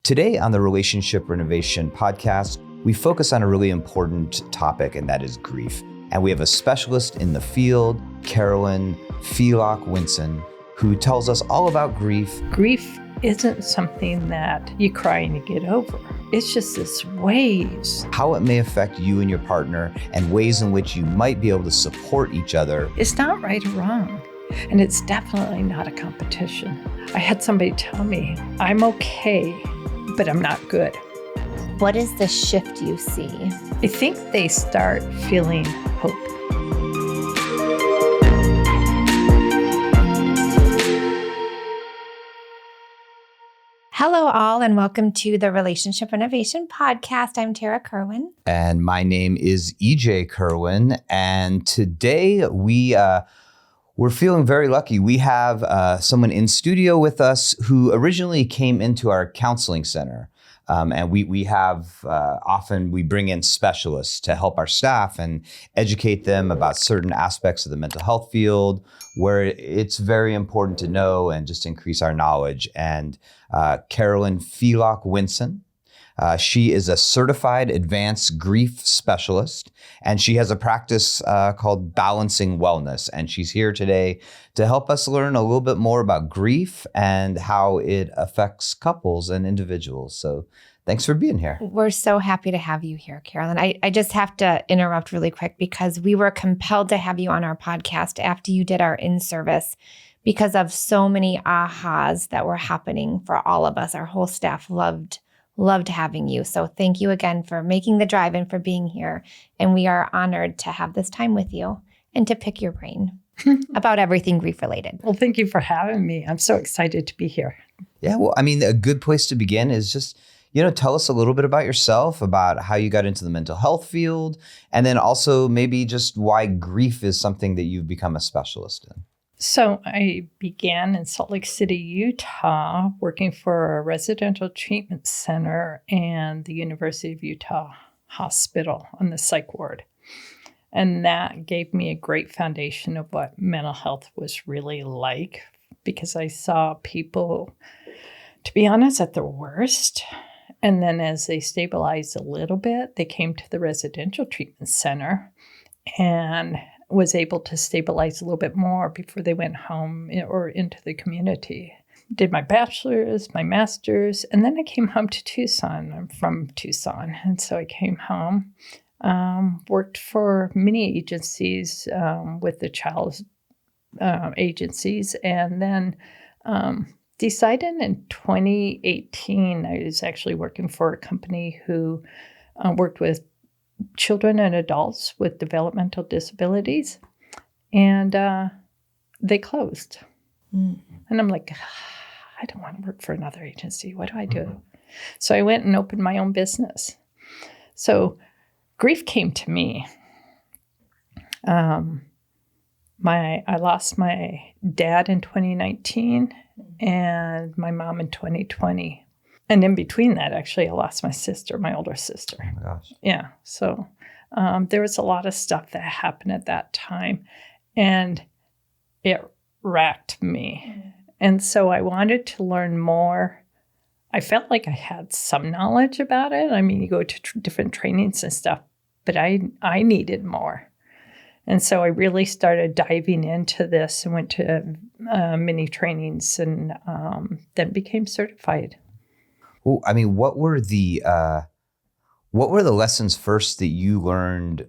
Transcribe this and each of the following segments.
Today on the Relationship Renovation Podcast, we focus on a really important topic, and that is grief. And we have a specialist in the field, Carolyn Winston, who tells us all about grief. Grief isn't something that you cry and you get over. It's just this waves. How it may affect you and your partner, and ways in which you might be able to support each other. It's not right or wrong, and it's definitely not a competition. I had somebody tell me, I'm okay, but I'm not good. What is the shift you see? I think they start feeling hope. Hello, all, and welcome to the Relationship Renovation Podcast. I'm Tarah Kerwin. And my name is EJ Kerwin. And today we're feeling very lucky. We have someone in studio with us who originally came into our counseling center. And we have often we bring in specialists to help our staff and educate them about certain aspects of the mental health field where it's very important to know and just increase our knowledge. And Carolyn Winston, she is a certified advanced grief specialist, and she has a practice called Balancing Wellness. And she's here today to help us learn a little bit more about grief and how it affects couples and individuals. So thanks for being here. We're so happy to have you here, Carolyn. I just have to interrupt really quick because we were compelled to have you on our podcast after you did our in-service because of so many ahas that were happening for all of us. Our whole staff loved having you. So thank you again for making the drive and for being here. And we are honored to have this time with you and to pick your brain about everything grief related. Well, thank you for having me. I'm so excited to be here. Yeah, well, I mean, a good place to begin is just, tell us a little bit about yourself, about how you got into the mental health field, and then also maybe just why grief is something that you've become a specialist in. So I began in Salt Lake City, Utah, working for a residential treatment center and the University of Utah Hospital on the psych ward. And that gave me a great foundation of what mental health was really like, because I saw people, to be honest, at their worst. And then as they stabilized a little bit, they came to the residential treatment center and was able to stabilize a little bit more before they went home or into the community. Did my bachelor's, my master's, and then I came home to Tucson. I'm from Tucson, and so I came home, worked for many agencies with the child agencies, and then decided in 2018, I was actually working for a company who worked with children and adults with developmental disabilities, and they closed. And I'm like, I don't want to work for another agency. What do I do? So I went and opened my own business. So grief came to me. I lost my dad in 2019 and my mom in 2020. And in between that, actually, I lost my sister, my older sister. Oh my gosh. Yeah. So there was a lot of stuff that happened at that time, and it racked me. And so I wanted to learn more. I felt like I had some knowledge about it. I mean, you go to different trainings and stuff, but I needed more. And so I really started diving into this and went to many trainings and then became certified. Well, I mean, what were the lessons first that you learned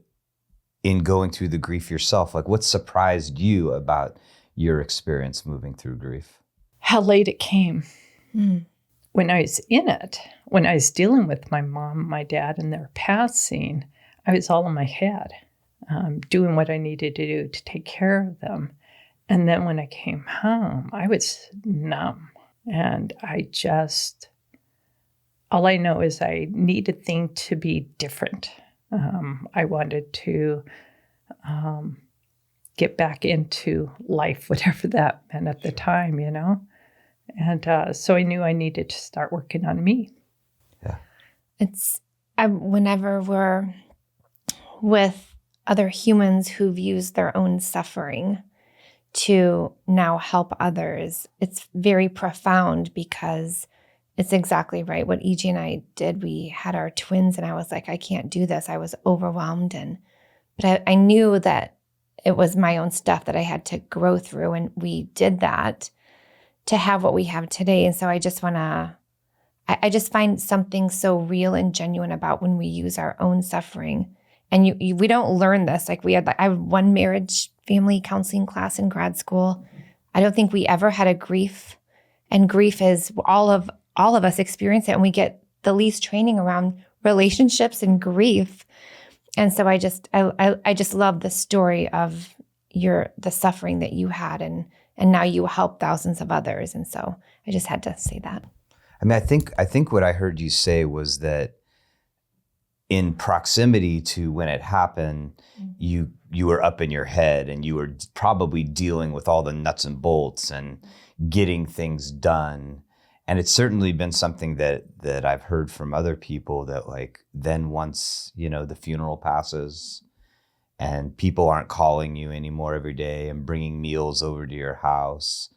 in going through the grief yourself? Like, what surprised you about your experience moving through grief? How late it came. When I was in it, when I was dealing with my mom, my dad, and their passing, I was all in my head, doing what I needed to do to take care of them. And then when I came home, I was numb, and all I know is I needed things to be different. I wanted to get back into life, whatever that meant at the time, And so I knew I needed to start working on me. Yeah. Whenever we're with other humans who've used their own suffering to now help others, it's very profound because It's exactly right. What EJ and I did, we had our twins and I was like, I can't do this. I was overwhelmed. But I knew that it was my own stuff that I had to grow through. And we did that to have what we have today. And so I just I just find something so real and genuine about when we use our own suffering. And we don't learn this. Like I had one marriage family counseling class in grad school. I don't think we ever had a grief. And grief is all of us experience it. And we get the least training around relationships and grief. And so I just love the story of the suffering that you had and now you help thousands of others. And so I just had to say that. I mean, I think what I heard you say was that in proximity to when it happened, you were up in your head and you were probably dealing with all the nuts and bolts and getting things done. And it's certainly been something that I've heard from other people that like, then once, the funeral passes and people aren't calling you anymore every day and bringing meals over to your house,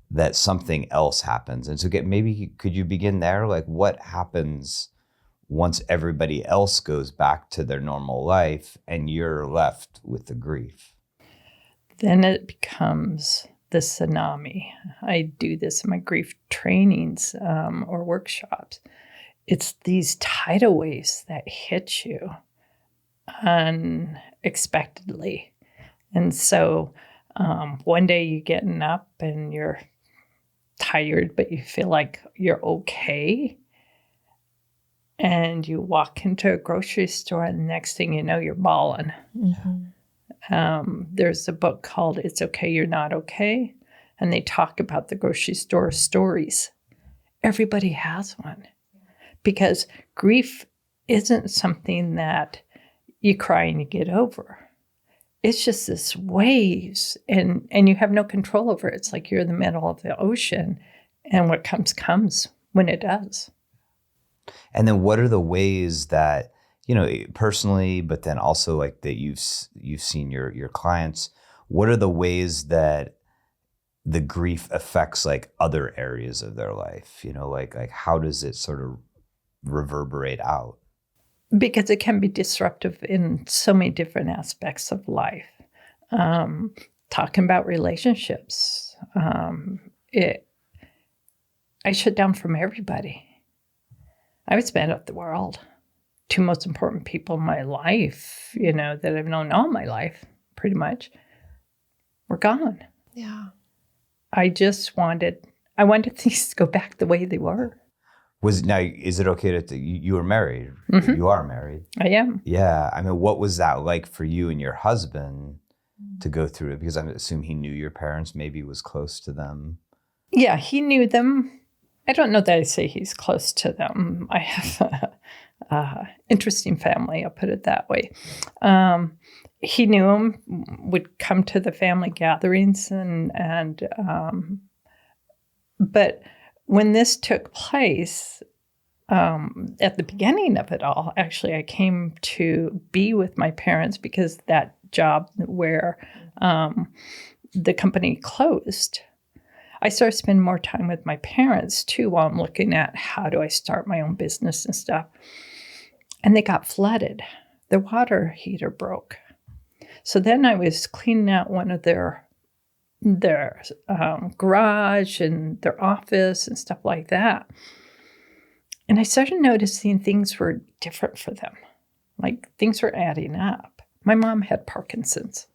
that something else happens. And so maybe could you begin there? Like what happens once everybody else goes back to their normal life and you're left with the grief? Then it becomes the tsunami. I do this in my grief trainings or workshops. It's these tidal waves that hit you unexpectedly. And so one day you're getting up and you're tired, but you feel like you're okay. And you walk into a grocery store and the next thing you know, you're bawling. Mm-hmm. There's a book called It's Okay, You're Not Okay. And they talk about the grocery store stories. Everybody has one. Because grief isn't something that you cry and you get over. It's just this waves and you have no control over it. It's like you're in the middle of the ocean and what comes when it does. And then what are the ways that, personally, but then also like that you've seen your clients, what are the ways that the grief affects like other areas of their life? Like how does it sort of reverberate out? Because it can be disruptive in so many different aspects of life. Talking about relationships, I shut down from everybody. I was banned off the world. Two most important people in my life, that I've known all my life, pretty much, were gone. Yeah. I wanted things to go back the way they were. Is it okay you were married? Mm-hmm. You are married. I am. Yeah. I mean, what was that like for you and your husband to go through it? Because I assume he knew your parents, maybe was close to them. Yeah, he knew them. I don't know that I say he's close to them. I have a interesting family, I'll put it that way. He knew him, would come to the family gatherings but when this took place, at the beginning of it all, actually, I came to be with my parents because that job where the company closed, I started spending more time with my parents too while I'm looking at how do I start my own business and stuff. And they got flooded. The water heater broke. So then I was cleaning out one of their garage and their office and stuff like that. And I started noticing things were different for them. Like things were adding up. My mom had Parkinson's.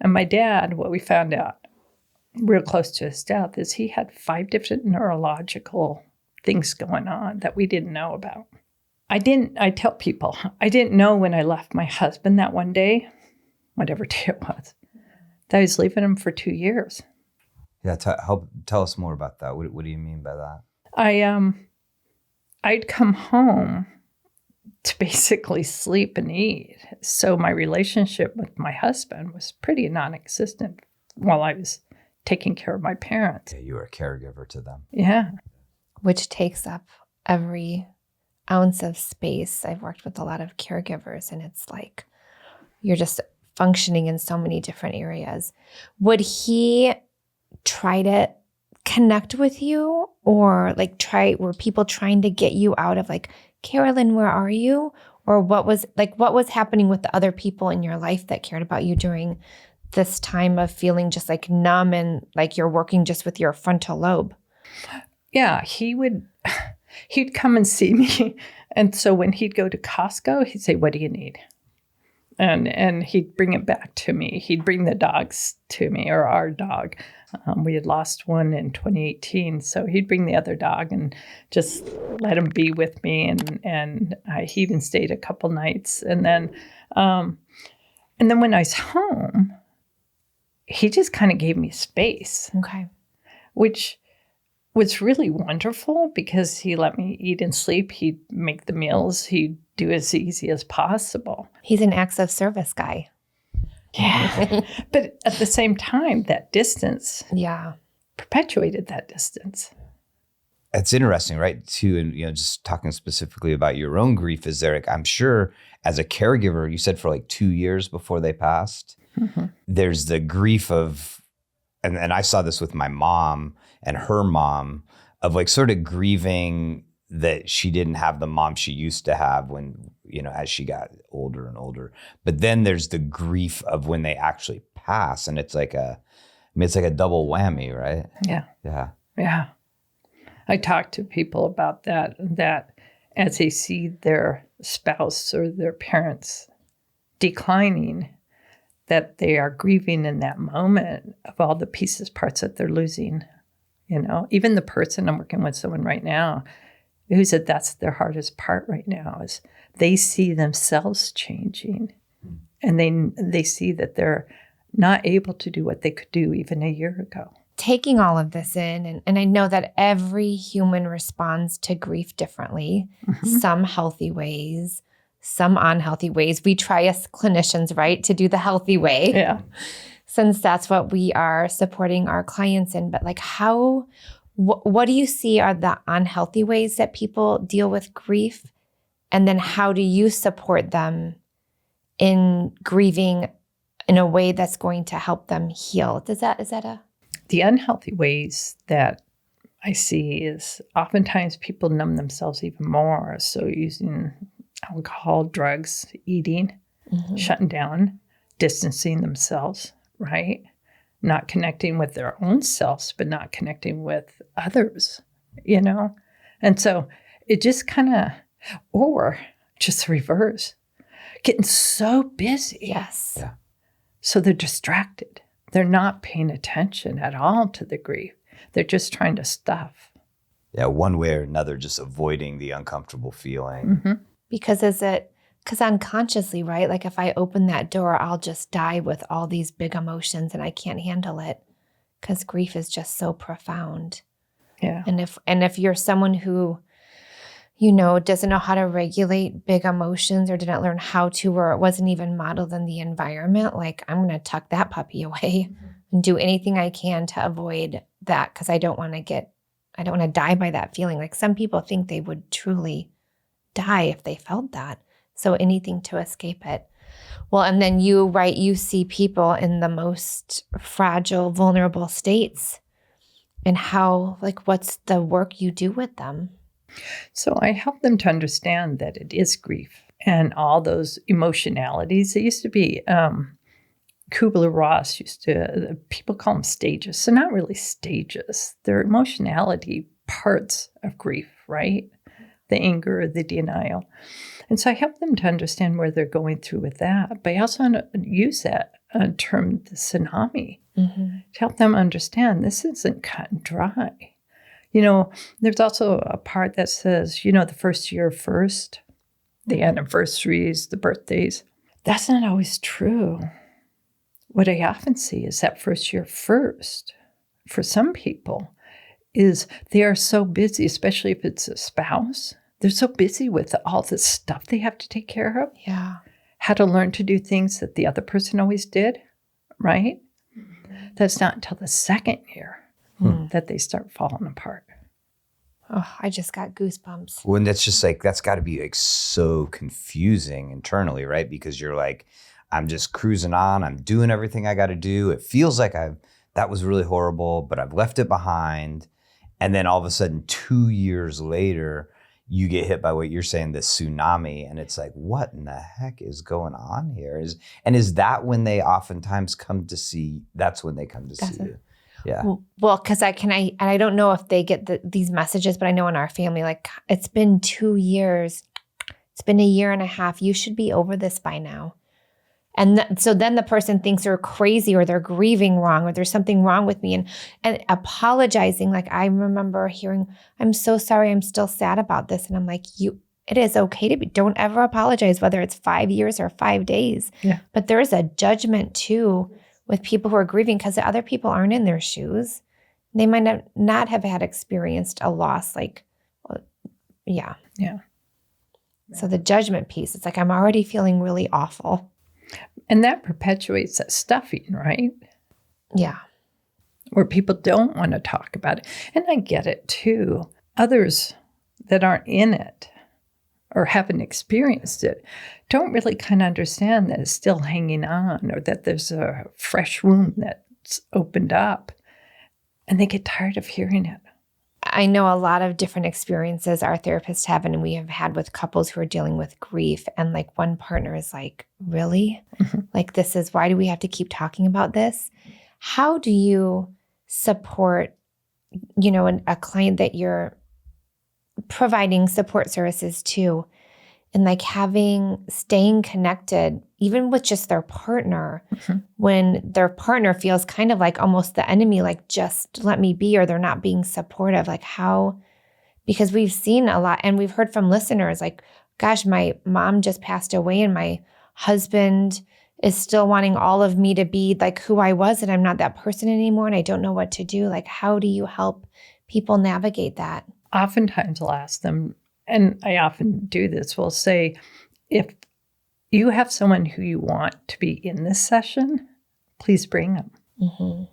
And my dad, what we found out real close to his death is he had 5 different neurological things going on that we didn't know about. I tell people, I didn't know when I left my husband that one day, whatever day it was, that I was leaving him for 2 years. Yeah, tell us more about that. What do you mean by that? I'd come home to basically sleep and eat. So my relationship with my husband was pretty non-existent while I was taking care of my parents. Yeah, you were a caregiver to them. Yeah. Which takes up every ounce of space. I've worked with a lot of caregivers and it's like you're just functioning in so many different areas. Would he try to connect with you, or like were people trying to get you out of like, Carolyn, where are you? Or what was happening with the other people in your life that cared about you during this time of feeling just like numb and like you're working just with your frontal lobe? Yeah, he'd come and see me. And so when he'd go to Costco, he'd say, what do you need? And he'd bring it back to me. He'd bring the dogs to me, or our dog. We had lost one in 2018. So he'd bring the other dog and just let him be with me. And he even stayed a couple nights. And then when I was home, he just kind of gave me space. Okay. Which was really wonderful because he let me eat and sleep. He'd make the meals. He'd do as easy as possible. He's an acts of service guy. Yeah. But at the same time, that distance perpetuated that distance. It's interesting, right? Too, and just talking specifically about your own grief, is there, like, I'm sure as a caregiver, you said for like 2 years before they passed, there's the grief of, and I saw this with my mom and her mom, of like sort of grieving that she didn't have the mom she used to have when, as she got older and older. But then there's the grief of when they actually pass. And it's like it's like a double whammy, right? Yeah. Yeah. Yeah. I talk to people about that as they see their spouse or their parents declining, that they are grieving in that moment of all the parts that they're losing. Even the person, I'm working with someone right now who said that's their hardest part right now, is they see themselves changing, and they see that they're not able to do what they could do even a year ago. Taking all of this in, and I know that every human responds to grief differently, some healthy ways, some unhealthy ways. We try as clinicians, right, to do the healthy way. Yeah. Since that's what we are supporting our clients in. But like what do you see are the unhealthy ways that people deal with grief? And then how do you support them in grieving in a way that's going to help them heal? Is that The unhealthy ways that I see is oftentimes people numb themselves even more. So using alcohol, drugs, eating, shutting down, distancing themselves, right? Not connecting with their own selves, but not connecting with others, And so it just or just reverse, getting so busy. Yes. Yeah. So they're distracted. They're not paying attention at all to the grief. They're just trying to stuff. Yeah, one way or another, just avoiding the uncomfortable feeling. Because unconsciously, right? Like if I open that door, I'll just die with all these big emotions and I can't handle it because grief is just so profound. Yeah. And if you're someone who, doesn't know how to regulate big emotions or didn't learn how to, or it wasn't even modeled in the environment, like I'm going to tuck that puppy away and do anything I can to avoid that because I don't want to die by that feeling. Like some people think they would truly die if they felt that. So anything to escape it. Well, and then you see people in the most fragile, vulnerable states and how, like, what's the work you do with them? So I help them to understand that it is grief and all those emotionalities. It used to be, Kubler-Ross people call them stages. So not really stages. They're emotionality parts of grief, right? The anger, the denial. And so I help them to understand where they're going through with that. But I also use that term, the tsunami, to help them understand this isn't cut and dry. There's also a part that says, the first year first, the anniversaries, the birthdays. That's not always true. What I often see is that first year first, for some people, is they are so busy, especially if it's a spouse. They're so busy with all the stuff they have to take care of. Yeah. How to learn to do things that the other person always did, right? That's not until the second year that they start falling apart. Oh, I just got goosebumps. When that's just like, that's got to be like so confusing internally, right? Because you're like, I'm just cruising on. I'm doing everything I got to do. It feels like that was really horrible, but I've left it behind. And then all of a sudden, 2 years later, you get hit by what you're saying, the tsunami. And it's like, what in the heck is going on here? Is that when they oftentimes come to see, that's when they come to see you? Yeah. Well, because I don't know if they get these messages, but I know in our family, like, it's been 2 years. It's been 1.5 years. You should be over this by now. And so then the person thinks they're crazy or they're grieving wrong or there's something wrong with me and apologizing. Like, I remember hearing, I'm so sorry, I'm still sad about this. And I'm like, it is okay to be, don't ever apologize, whether it's 5 years or 5 days. Yeah. But there's a judgment too with people who are grieving because the other people aren't in their shoes. They might not have had experienced a loss. Like, yeah. Yeah. So the judgment piece, it's like, I'm already feeling really awful. And that perpetuates that stuffing, right? Yeah. Where people don't want to talk about it. And I get it too. Others that aren't in it or haven't experienced it don't really kind of understand that it's still hanging on or that there's a fresh wound that's opened up. And they get tired of hearing it. I know a lot of different experiences our therapists have, and we have had with couples who are dealing with grief. And like one partner is like, really? Mm-hmm. Like, why do we have to keep talking about this? How do you support, a client that you're providing support services to and like staying connected, even with just their partner, mm-hmm. when their partner feels kind of like almost the enemy, like, just let me be, or they're not being supportive, like how, because we've seen a lot and we've heard from listeners like, gosh, my mom just passed away and my husband is still wanting all of me to be like who I was and I'm not that person anymore and I don't know what to do. Like, how do you help people navigate that? Oftentimes I'll ask them, and I often do this, we'll say, if you have someone who you want to be in this session, please bring them. Mm-hmm.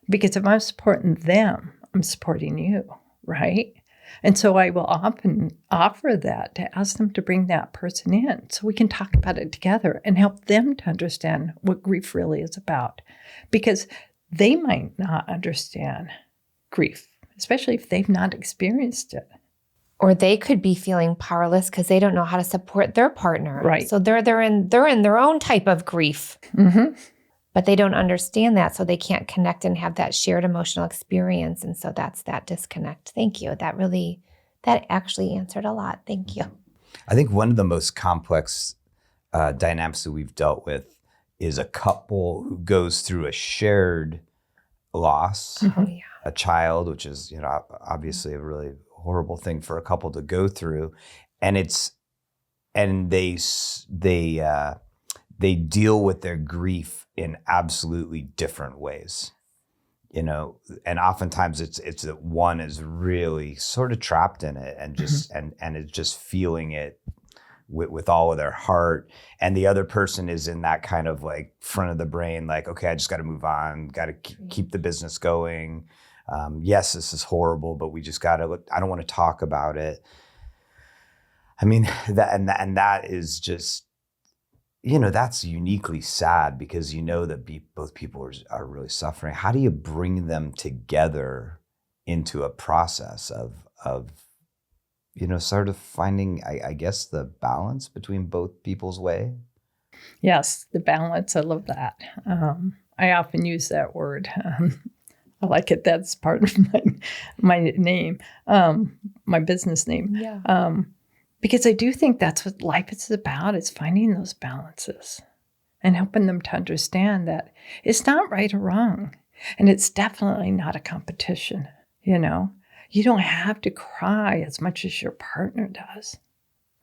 Because if I'm supporting them, I'm supporting you, right? And so I will often offer that to ask them to bring that person in so we can talk about it together and help them to understand what grief really is about. Because they might not understand grief, especially if they've not experienced it. Or they could be feeling powerless because they don't know how to support their partner. Right. So they're in their own type of grief. Mm-hmm. But they don't understand that, so they can't connect and have that shared emotional experience. And so that's that disconnect. Thank you. That actually answered a lot. Thank you. I think one of the most complex dynamics that we've dealt with is a couple who goes through a shared loss, mm-hmm. a child, which is, obviously a really horrible thing for a couple to go through, and they deal with their grief in absolutely different ways, and oftentimes it's that one is really sort of trapped in it and just mm-hmm. and is just feeling it with all of their heart, and the other person is in that kind of like front of the brain, like, okay, I just got to move on, got to keep the business going. Yes, this is horrible, but we just I don't want to talk about it. I mean, that is just, that's uniquely sad because that both people are really suffering. How do you bring them together into a process of sort of finding, I guess, the balance between both people's way? Yes, the balance. I love that. I often use that word. I like it. That's part of my name, my business name. Yeah. Because I do think that's what life is about, is finding those balances and helping them to understand that it's not right or wrong. And it's definitely not a competition, You don't have to cry as much as your partner does,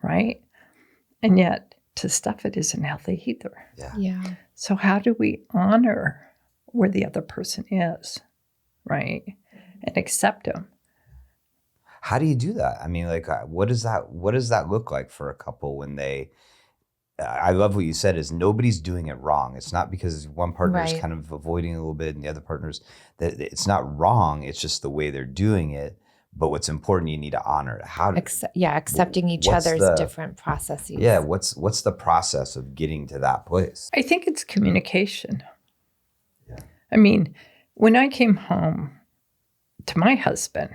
right? And yet to stuff it isn't healthy either. Yeah. So how do we honor where the other person is? Right. And accept them. How do you do that? I mean, like, what does that look like for a couple when they, I love what you said, is nobody's doing it wrong. It's not because one partner is kind of avoiding a little bit and the other partner's, that it's not wrong. It's just the way they're doing it. But what's important, you need to honor it. Accepting each other's different processes. Yeah. What's the process of getting to that place? I think it's communication. Yeah. I mean, When I came home to my husband,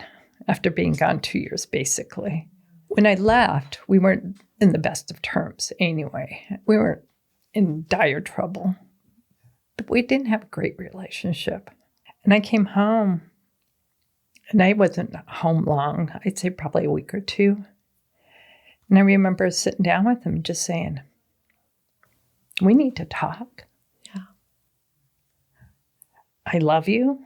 after being gone 2 years, basically, when I left, we weren't in the best of terms anyway. We weren't in dire trouble, but we didn't have a great relationship. And I came home, and I wasn't home long. I'd say probably a week or two. And I remember sitting down with him and just saying, we need to talk. Yeah. I love you.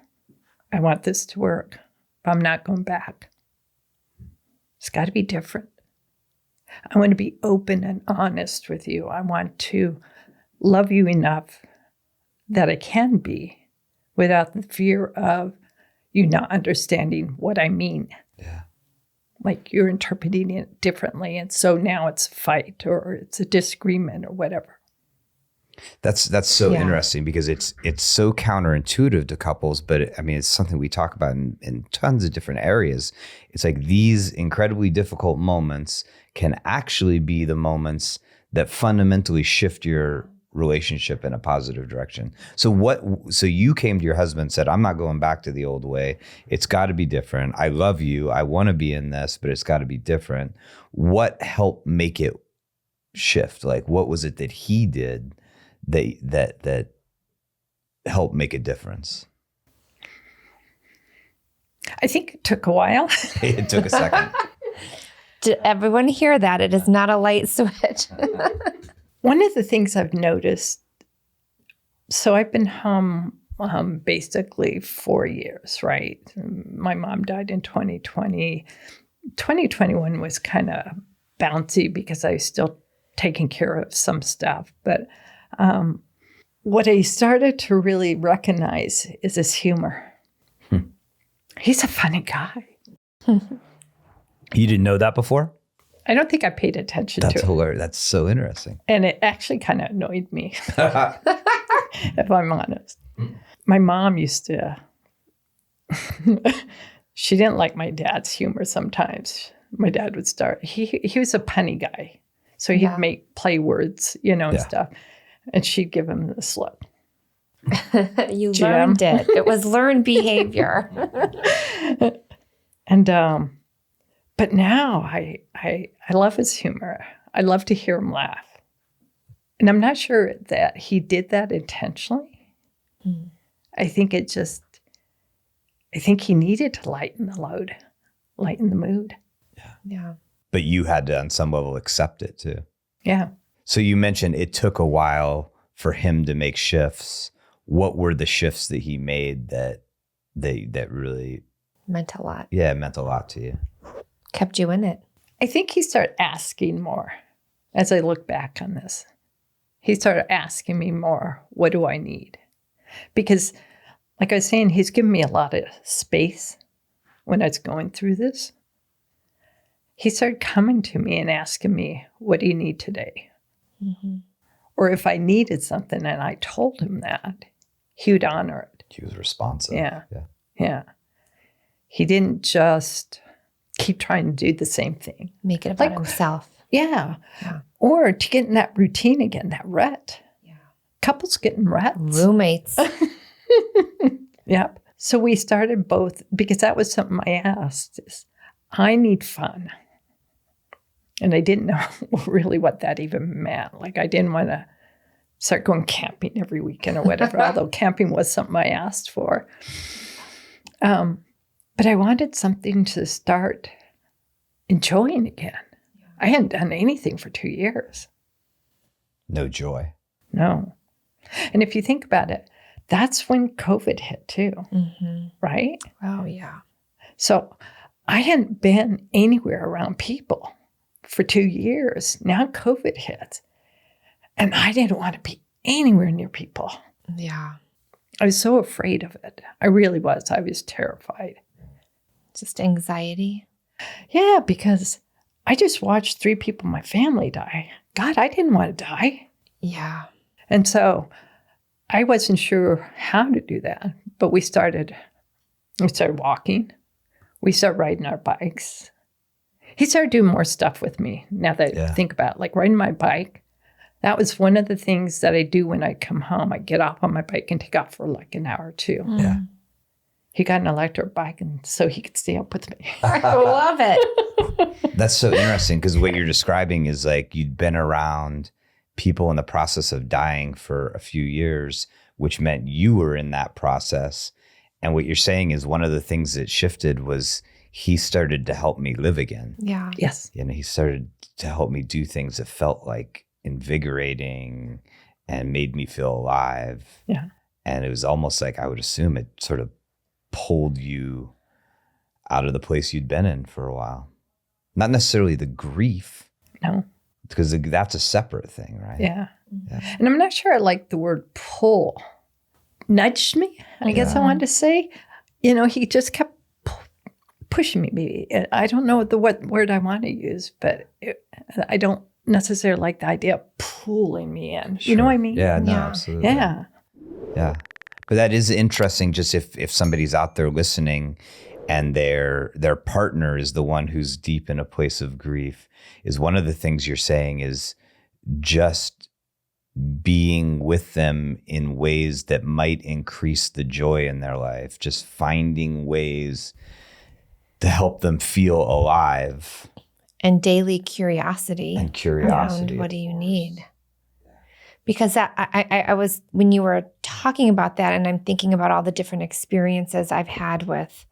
I want this to work, but I'm not going back. It's got to be different. I want to be open and honest with you. I want to love you enough that I can be without the fear of you not understanding what I mean. Yeah. Like you're interpreting it differently. And so now it's a fight or it's a disagreement or whatever. That's so interesting because it's so counterintuitive to couples, but it's something we talk about in tons of different areas. It's like these incredibly difficult moments can actually be the moments that fundamentally shift your relationship in a positive direction. So you came to your husband and said, I'm not going back to the old way. It's got to be different. I love you. I want to be in this, but it's got to be different. What helped make it shift? Like, what was it that he did that helped make a difference? I think it took a while. It took a second. Did everyone hear that? It is not a light switch. One of the things I've noticed, so I've been home basically 4 years, right? My mom died in 2020. 2021 was kind of bouncy because I was still taking care of some stuff. But what I started to really recognize is his humor. He's a funny guy. You didn't know that before? I don't think I paid attention to it. That's hilarious. That's so interesting. And it actually kind of annoyed me, if I'm honest. My mom used to, she didn't like my dad's humor sometimes. My dad would start, he was a punny guy. So he'd play words, and stuff. And she'd give him this look. You learned it. It was learned behavior. And, but now I love his humor. I love to hear him laugh. And I'm not sure that he did that intentionally. I think he needed to lighten the load, lighten the mood. Yeah. But you had to, on some level, accept it too. Yeah. So you mentioned it took a while for him to make shifts. What were the shifts that he made that really meant a lot? Yeah, it meant a lot to you. Kept you in it. I think he started asking more as I look back on this. He started asking me more, what do I need? Because like I was saying, he's given me a lot of space when I was going through this. He started coming to me and asking me, what do you need today? Mm-hmm. Or if I needed something and I told him that, he would honor it. He was responsive. Yeah. He didn't just keep trying to do the same thing. Make it about himself. Yeah. Or to get in that routine again, that rut. Yeah. Couples get in ruts. Roommates. Yep. So we started both, because that was something I asked, is I need fun. And I didn't know really what that even meant. Like I didn't want to start going camping every weekend or whatever, although camping was something I asked for. But I wanted something to start enjoying again. I hadn't done anything for 2 years. No joy. No. And if you think about it, that's when COVID hit too, right? Oh, yeah. So I hadn't been anywhere around people for 2 years. Now COVID hits. And I didn't want to be anywhere near people. Yeah. I was so afraid of it. I really was. I was terrified. Just anxiety. Yeah, because I just watched 3 people in my family die. God, I didn't want to die. Yeah. And so I wasn't sure how to do that. But we started walking. We started riding our bikes. He started doing more stuff with me, now that I think about it, like riding my bike. That was one of the things that I do when I come home. I get off on my bike and take off for like an hour or two. Yeah. he got an electric bike and so he could stay up with me. I love it. That's so interesting because what you're describing is like you'd been around people in the process of dying for a few years, which meant you were in that process. And what you're saying is one of the things that shifted was he started to help me live again. Yeah. Yes. And he started to help me do things that felt like invigorating and made me feel alive. Yeah. And it was almost like, I would assume it sort of pulled you out of the place you'd been in for a while. Not necessarily the grief. No. Because that's a separate thing, right? Yeah. And I'm not sure I like the word pull. Nudged me, I guess I wanted to say. He just kept pushing me, maybe. I don't know what word I want to use, but I don't necessarily like the idea of pulling me in. Sure. You know what I mean? Yeah, no, Yeah. absolutely. Yeah. Yeah. But that is interesting, just if somebody's out there listening and their partner is the one who's deep in a place of grief, is one of the things you're saying is just being with them in ways that might increase the joy in their life, just finding ways to help them feel alive. And daily curiosity. And curiosity. Around what do you need? Because I was, when you were talking about that, and I'm thinking about all the different experiences I've had with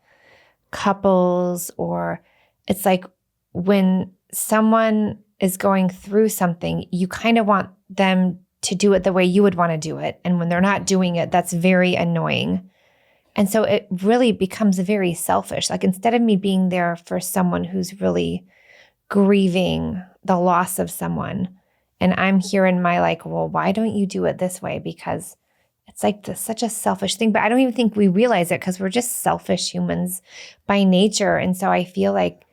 couples, or it's like when someone is going through something, you kind of want them to do it the way you would want to do it. And when they're not doing it, that's very annoying. And so it really becomes very selfish. Like instead of me being there for someone who's really grieving the loss of someone, and I'm here in my like, well, why don't you do it this way? Because it's like such a selfish thing. But I don't even think we realize it because we're just selfish humans by nature. And so I feel like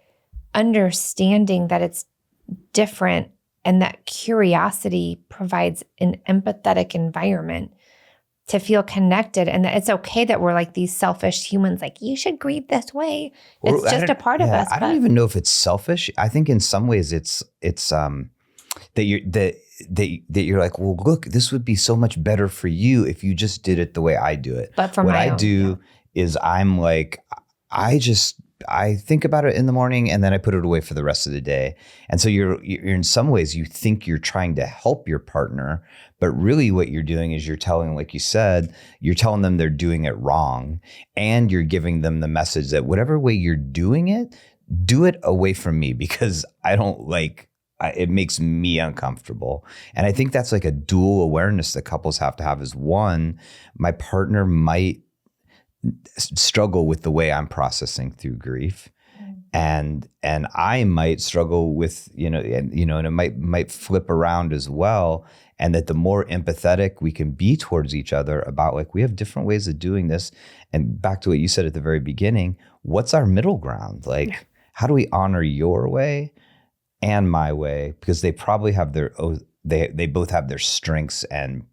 understanding that it's different and that curiosity provides an empathetic environment to feel connected, and that it's okay that we're like these selfish humans, like you should grieve this way. It's just a part of us. I don't even know if it's selfish. I think in some ways it's that you're like, well, look, this would be so much better for you if you just did it the way I do it. But for what my I own, do is I'm like, I think about it in the morning and then I put it away for the rest of the day. And so you're in some ways you think you're trying to help your partner, but really what you're doing is you're telling, like you said, you're telling them they're doing it wrong, and you're giving them the message that whatever way you're doing it, do it away from me because I don't like, it makes me uncomfortable. And I think that's like a dual awareness that couples have to have is one, my partner might struggle with the way I'm processing through grief. And I might struggle with, and it might flip around as well. And that the more empathetic we can be towards each other about like, we have different ways of doing this. And back to what you said at the very beginning, what's our middle ground? Like, how do we honor your way and my way? Because they probably have they both have their strengths and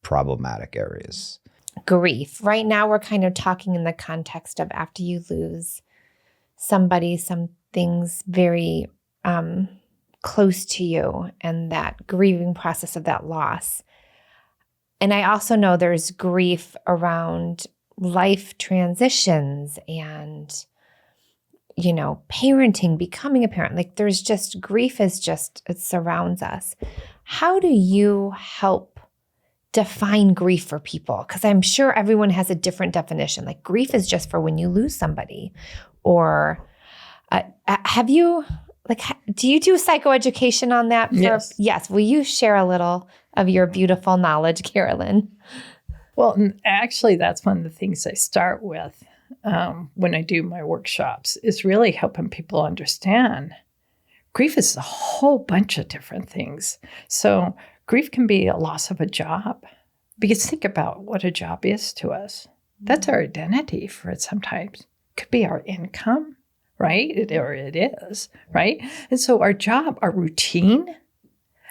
problematic areas. Grief. Right now, we're kind of talking in the context of after you lose somebody, something's very close to you, and that grieving process of that loss. And I also know there's grief around life transitions and, parenting, becoming a parent. Like there's just grief is just, it surrounds us. How do you help define grief for people? Because I'm sure everyone has a different definition. Like grief is just for when you lose somebody. Or do you do psychoeducation on that? Yes. Will you share a little of your beautiful knowledge, Carolyn? Well, actually, that's one of the things I start with when I do my workshops is really helping people understand grief is a whole bunch of different things. So grief can be a loss of a job, because think about what a job is to us. That's our identity for it sometimes. It could be our income, right? It is, right? And so our job, our routine,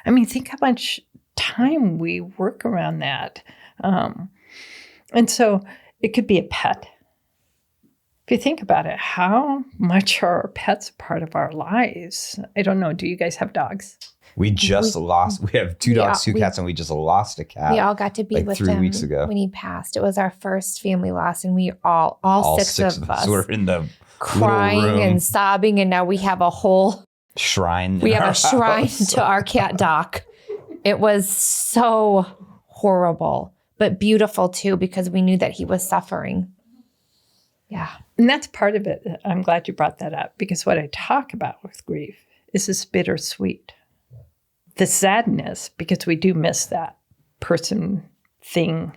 I mean, think how much time we work around that. And so it could be a pet. If you think about it, how much are our pets a part of our lives? I don't know. Do you guys have dogs? We have 2 dogs, 2 cats, and we just lost a cat. We all got to be with 3 him weeks ago when he passed. It was our first family loss, and we all six of us were in the crying and sobbing, and now we have a whole shrine. We have a shrine to our cat Doc. It was so horrible, but beautiful too, because we knew that he was suffering. Yeah. And that's part of it. I'm glad you brought that up, because what I talk about with grief is this bittersweet. The sadness, because we do miss that person, thing,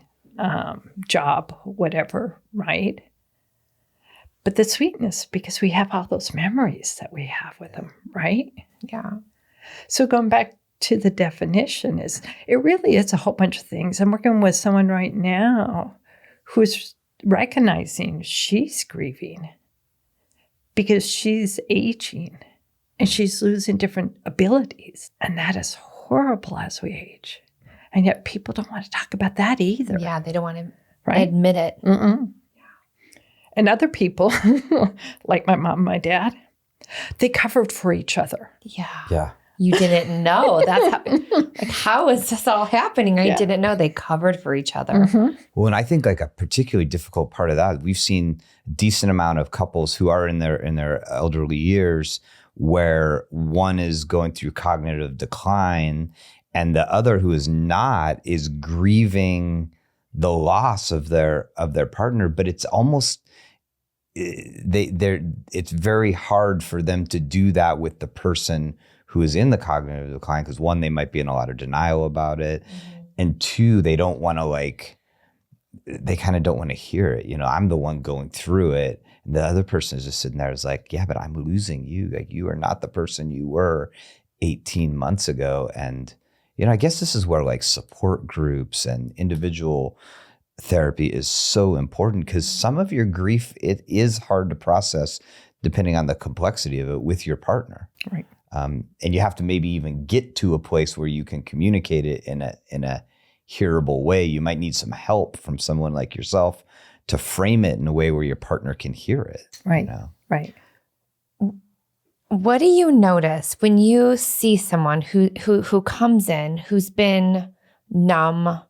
job, whatever, right? But the sweetness, because we have all those memories that we have with them, right? Yeah. So going back to the definition, it really is a whole bunch of things. I'm working with someone right now who's recognizing she's grieving because she's aging and she's losing different abilities. And that is horrible as we age. And yet people don't want to talk about that either. Yeah, they don't want to admit it. Mm-mm. And other people, like my mom and my dad, they covered for each other. Yeah. You didn't know. That's how is this all happening? I didn't know they covered for each other. Mm-hmm. Well, and I think like a particularly difficult part of that, we've seen a decent amount of couples who are in their elderly years where one is going through cognitive decline and the other who is not is grieving the loss of their partner, but it's almost it's very hard for them to do that with the person who is in the cognitive decline, because 1, they might be in a lot of denial about it. Mm-hmm. And 2, they don't want to they kind of don't want to hear it. I'm the one going through it. And the other person is just sitting there is like, yeah, but I'm losing you. Like, you are not the person you were 18 months ago. And, I guess this is where like support groups and individual therapy is so important, because some of your grief, it is hard to process depending on the complexity of it with your partner. Right. And you have to maybe even get to a place where you can communicate it in a hearable way. You might need some help from someone like yourself to frame it in a way where your partner can hear it. Right. Right. What do you notice when you see someone who comes in, who's been numb,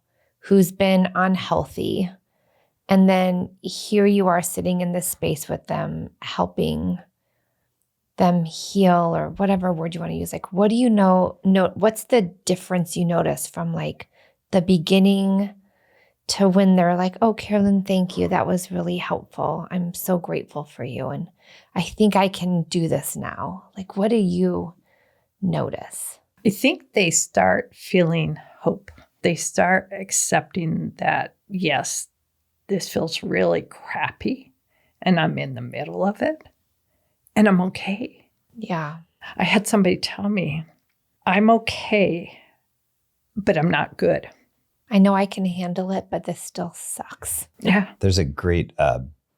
who's been unhealthy, and then here you are sitting in this space with them, helping them heal, or whatever word you want to use? Like, what do you know? What's the difference you notice from like the beginning to when they're like, oh, Carolyn, thank you. That was really helpful. I'm so grateful for you. And I think I can do this now. Like, what do you notice? I think they start feeling hope. They start accepting that, yes, this feels really crappy and I'm in the middle of it. And I'm okay. Yeah. I had somebody tell me, I'm okay, but I'm not good. I know I can handle it, but this still sucks. Yeah. There's a great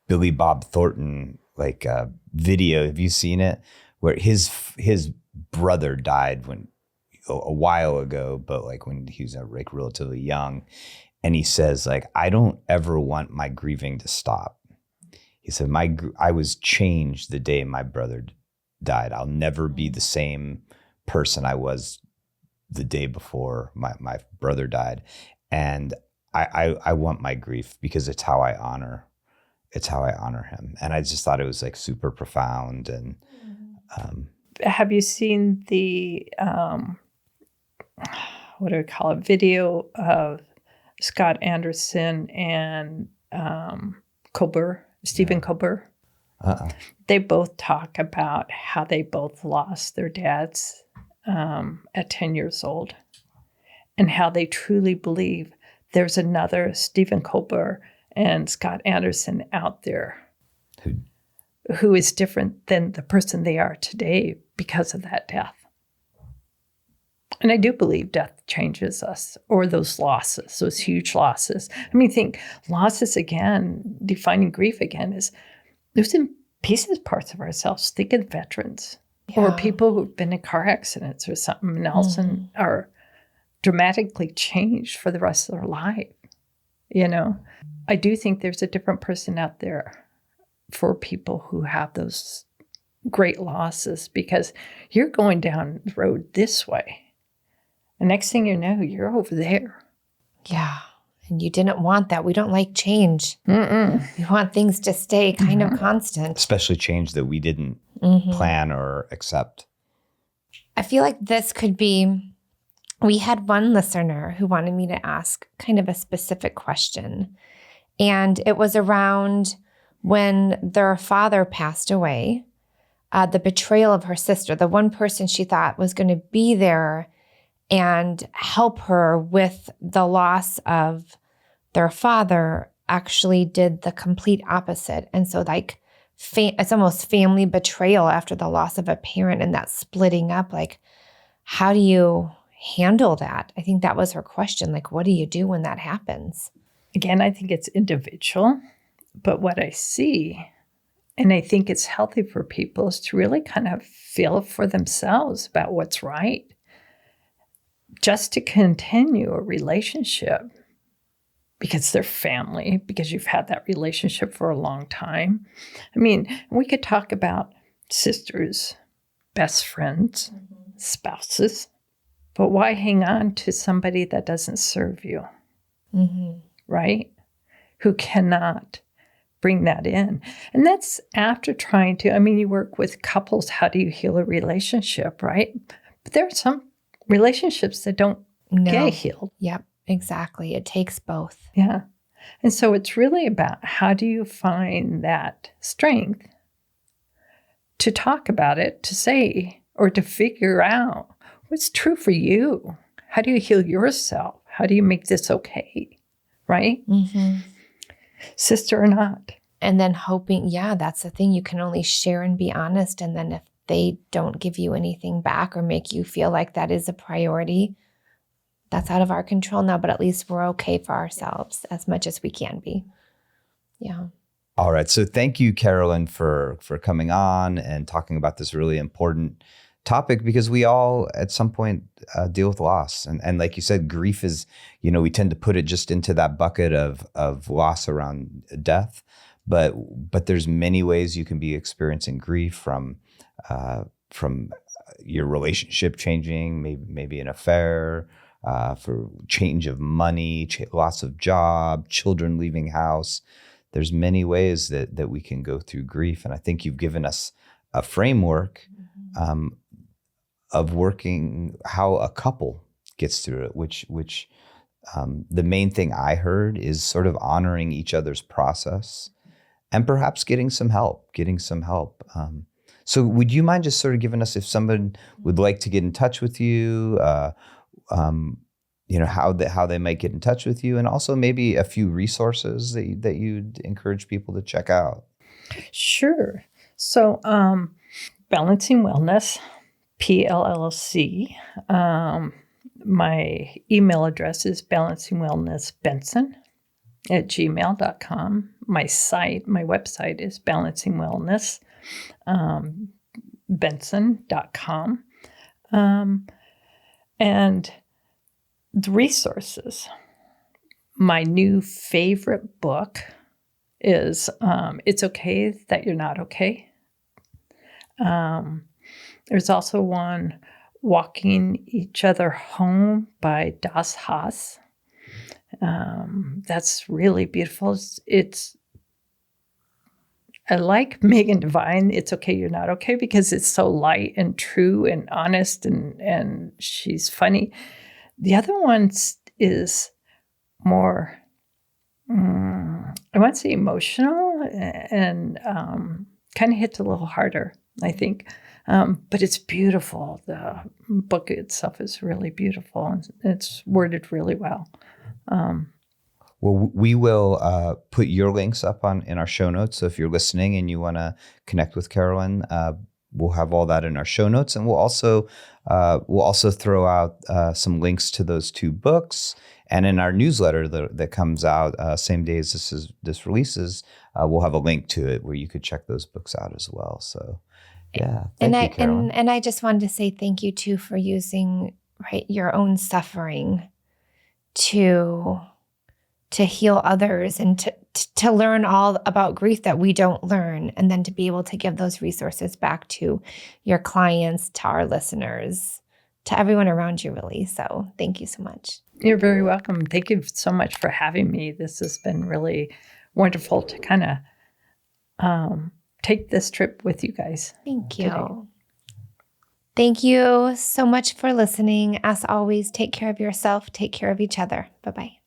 Billy Bob Thornton video. Have you seen it? Where his brother died a while ago, but like when he was like relatively young, and he says like, I don't ever want my grieving to stop. He said, I was changed the day my brother died. I'll never be the same person I was the day before my brother died. And I want my grief because it's how I honor him. And I just thought it was like super profound. And have you seen the what do we call it? Video of Scott Anderson and Stephen Colbert. They both talk about how they both lost their dads at 10 years old, and how they truly believe there's another Stephen Colbert and Scott Anderson out there who is different than the person they are today because of that death. And I do believe death changes us, or those losses, those huge losses. I mean, think losses again, defining grief again is losing pieces, parts of ourselves. Think of veterans or people who've been in car accidents or something else and are dramatically changed for the rest of their life. I do think there's a different person out there for people who have those great losses, because you're going down the road this way. And next thing you know, you're over there. Yeah. And you didn't want that. We don't like change. Mm-mm. We want things to stay kind of constant. Especially change that we didn't plan or accept. I feel like this could be, we had one listener who wanted me to ask kind of a specific question. And it was around when their father passed away, the betrayal of her sister, the one person she thought was going to be there and help her with the loss of their father actually did the complete opposite. And so like it's almost family betrayal after the loss of a parent and that splitting up. Like, how do you handle that? I think that was her question. Like, what do you do when that happens? Again, I think it's individual. But what I see, and I think it's healthy for people, is to really kind of feel for themselves about what's right. Just to continue a relationship because they're family, because you've had that relationship for a long time. I mean, we could talk about sisters, best friends, spouses, but why hang on to somebody that doesn't serve you, right? Who cannot bring that in. And that's after trying to, I mean, you work with couples, how do you heal a relationship, right? But there are some relationships that don't get healed. Yep, exactly. It takes both. Yeah. And so it's really about how do you find that strength to talk about it, to say, or to figure out what's true for you. How do you heal yourself? How do you make this okay? Right? Sister or not. And then hoping, that's the thing. You can only share and be honest. And then if they don't give you anything back or make you feel like that is a priority, that's out of our control now, but at least we're okay for ourselves as much as we can be. Yeah. All right. So thank you, Carolyn, for coming on and talking about this really important topic, because we all at some point deal with loss. And like you said, grief is, we tend to put it just into that bucket of loss around death. But there's many ways you can be experiencing grief, from your relationship changing, maybe an affair, for change of money, loss of job, children leaving house. There's many ways that we can go through grief. And I think you've given us a framework of working how a couple gets through it, which the main thing I heard is sort of honoring each other's process and perhaps getting some help. So would you mind just sort of giving us, if someone would like to get in touch with you, how they might get in touch with you, and also maybe a few resources that you'd encourage people to check out? Sure. So Balancing Wellness, PLLC. My email address is balancingwellnessbenson@gmail.com. My website is balancingwellnessbenson.com. And the resources. My new favorite book is It's Okay That You're Not Okay. There's also one, Walking Each Other Home by Das Haas. That's really beautiful. I like Megan Devine, It's Okay You're Not Okay, because it's so light and true and honest, and she's funny. The other one is more, I want to say emotional, and kind of hits a little harder, I think. But it's beautiful. The book itself is really beautiful, and it's worded really well. Well, we will put your links up in our show notes. So if you're listening and you want to connect with Carolyn, we'll have all that in our show notes, and we'll also throw out some links to those two books. And in our newsletter that comes out same day as this releases, we'll have a link to it where you could check those books out as well. So, yeah, thank you, Carolyn. And I just wanted to say thank you too for using your own suffering to heal others, and to learn all about grief that we don't learn, and then to be able to give those resources back to your clients, to our listeners. to everyone around you, really. So thank you so much. You're very welcome. Thank you so much for having me. This has been really wonderful to kind of take this trip with you guys. Thank you. Today. Thank you so much for listening. As always, take care of yourself, take care of each other. Bye-bye.